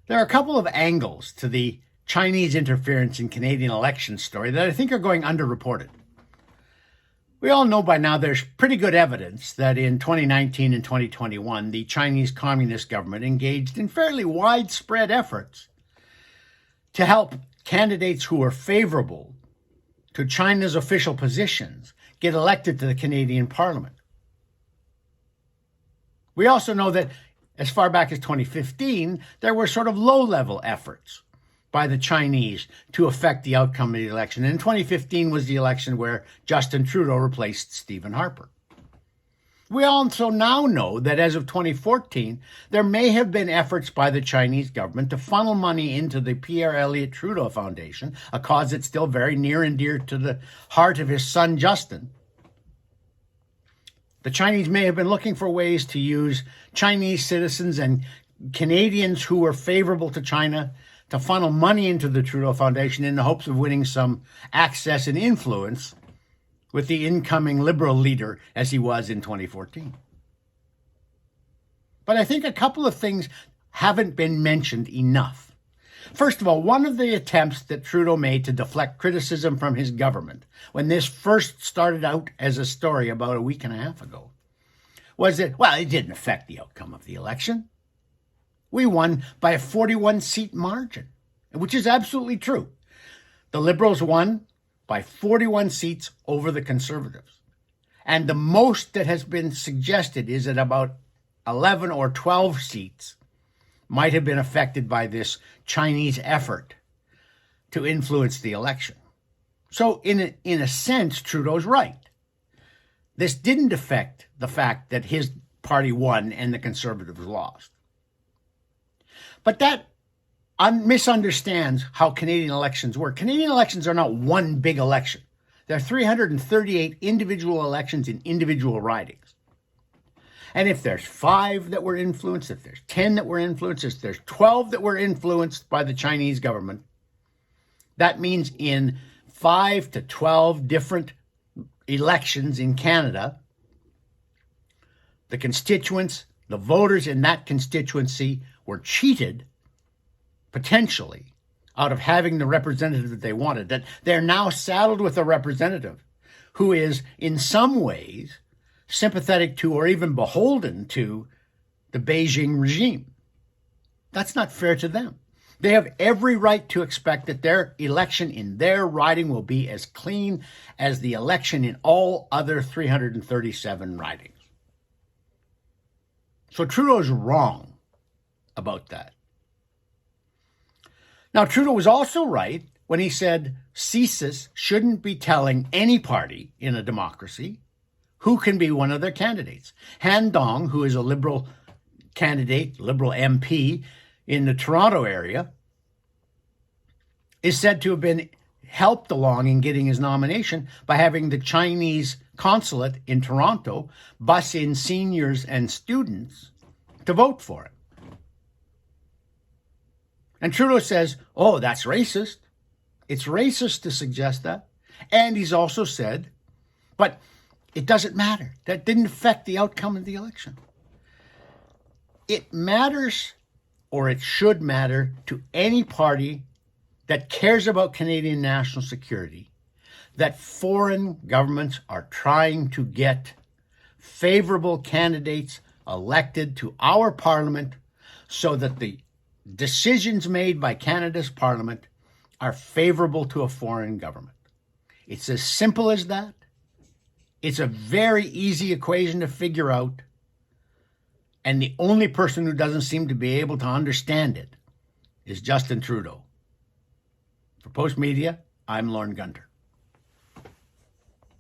There are a couple of angles to the Chinese interference in Canadian elections story that I think are going underreported. We all know by now there's pretty good evidence that in 2019 and 2021, the Chinese Communist government engaged in fairly widespread efforts to help candidates who are favorable to China's official positions get elected to the Canadian Parliament. We also know that as far back as 2015, there were sort of low-level efforts by the Chinese to affect the outcome of the election. And 2015 was the election where Justin Trudeau replaced Stephen Harper. We also now know that as of 2014, there may have been efforts by the Chinese government to funnel money into the Pierre Elliott Trudeau Foundation, a cause that's still very near and dear to the heart of his son, Justin. The Chinese may have been looking for ways to use Chinese citizens and Canadians who were favorable to China to funnel money into the Trudeau Foundation in the hopes of winning some access and influence with the incoming Liberal leader as he was in 2014. But I think a couple of things haven't been mentioned enough. First of all, one of the attempts that Trudeau made to deflect criticism from his government when this first started out as a story about a week and a half ago was that, well, it didn't affect the outcome of the election. We won by a 41-seat margin, which is absolutely true. The Liberals won by 41 seats over the Conservatives. And the most that has been suggested is that about 11 or 12 seats might have been affected by this Chinese effort to influence the election. So in a sense, Trudeau's right. This didn't affect the fact that his party won and the Conservatives lost. But that misunderstands how Canadian elections work. Canadian elections are not one big election. There are 338 individual elections in individual ridings. And if there's 5 that were influenced, if there's 10 that were influenced, if there's 12 that were influenced by the Chinese government, that means in 5 to 12 different elections in Canada, the constituents, the voters in that constituency were cheated, potentially, out of having the representative that they wanted. That they're now saddled with a representative who is, in some ways, sympathetic to or even beholden to the Beijing regime. That's not fair to them. They have every right to expect that their election in their riding will be as clean as the election in all other 337 ridings. So Trudeau's wrong about that. Now, Trudeau was also right when he said CSIS shouldn't be telling any party in a democracy who can be one of their candidates. Han Dong, who is a Liberal candidate, Liberal MP in the Toronto area, is said to have been helped along in getting his nomination by having the Chinese consulate in Toronto bus in seniors and students to vote for it. And Trudeau says, oh, that's racist. It's racist to suggest that. And he's also said, but it doesn't matter. That didn't affect the outcome of the election. It matters, or it should matter, to any party that cares about Canadian national security, that foreign governments are trying to get favourable candidates elected to our parliament so that the decisions made by Canada's parliament are favourable to a foreign government. It's as simple as that. It's a very easy equation to figure out. And the only person who doesn't seem to be able to understand it is Justin Trudeau. For Postmedia, I'm Lorne Gunter.